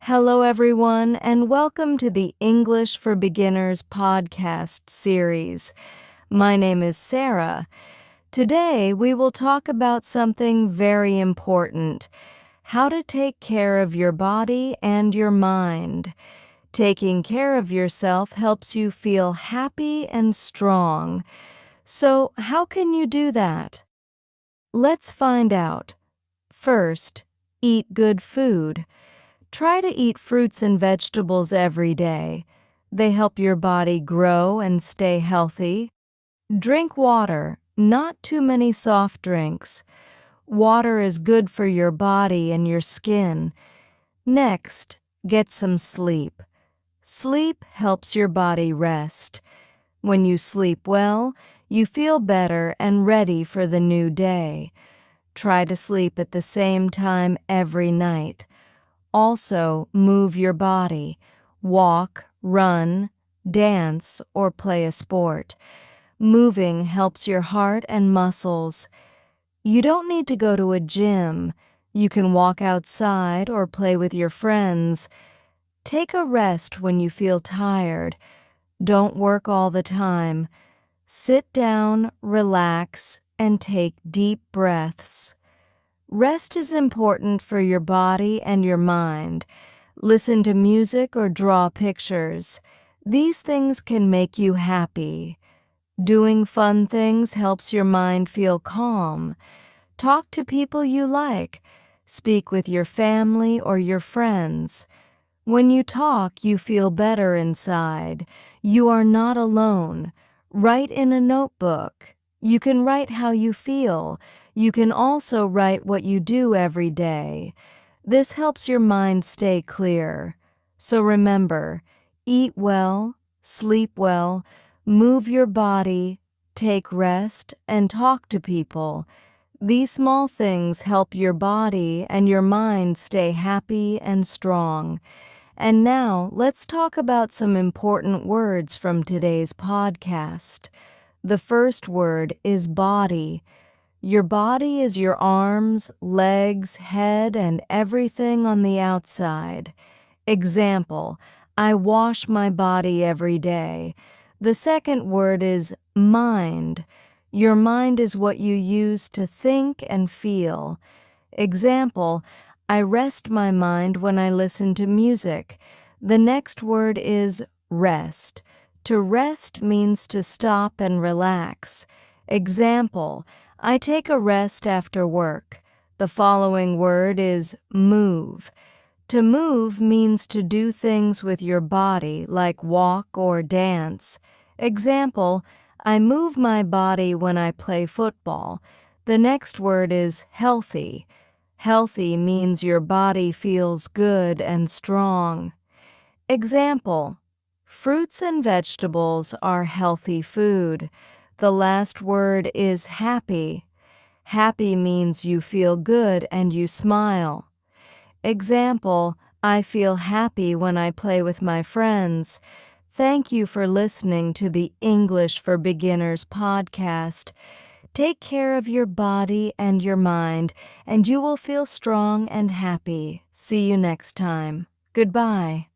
Hello, everyone, and welcome to the English for Beginners podcast series. My name is Sarah. Today, we will talk about something very important: how to take care of your body and your mind. Taking care of yourself helps you feel happy and strong. So, how can you do that? Let's find out. First, eat good food. Try to eat fruits and vegetables every day. They help your body grow and stay healthy. Drink water, not too many soft drinks. Water is good for your body and your skin. Next, get some sleep. Sleep helps your body rest. When you sleep well, you feel better and ready for the new day. Try to sleep at the same time every night. Also, move your body. Walk, run, dance, or play a sport. Moving helps your heart and muscles. You don't need to go to a gym. You can walk outside or play with your friends. Take a rest when you feel tired. Don't work all the time. Sit down, relax, and take deep breaths. Rest is important for your body and your mind. Listen to music or draw pictures. These things can make you happy. Doing fun things helps your mind feel calm. Talk to people you like. Speak with your family or your friends. When you talk, you feel better inside. You are not alone. Write in a notebook. You can write how you feel. You can also write what you do every day. This helps your mind stay clear. So remember, eat well, sleep well, move your body, take rest, and talk to people. These small things help your body and your mind stay happy and strong. And now, let's talk about some important words from today's podcast. The first word is body. Your body is your arms, legs, head, and everything on the outside. Example, I wash my body every day. The second word is mind. Your mind is what you use to think and feel. Example, I rest my mind when I listen to music. The next word is rest. To rest means to stop and relax. Example, I take a rest after work. The following word is move. To move means to do things with your body, like walk or dance. Example, I move my body when I play football. The next word is healthy. Healthy means your body feels good and strong. Example, fruits and vegetables are healthy food. The last word is happy. Happy means you feel good and you smile. Example, I feel happy when I play with my friends. Thank you for listening to the English for Beginners podcast. Take care of your body and your mind, and you will feel strong and happy. See you next time. Goodbye.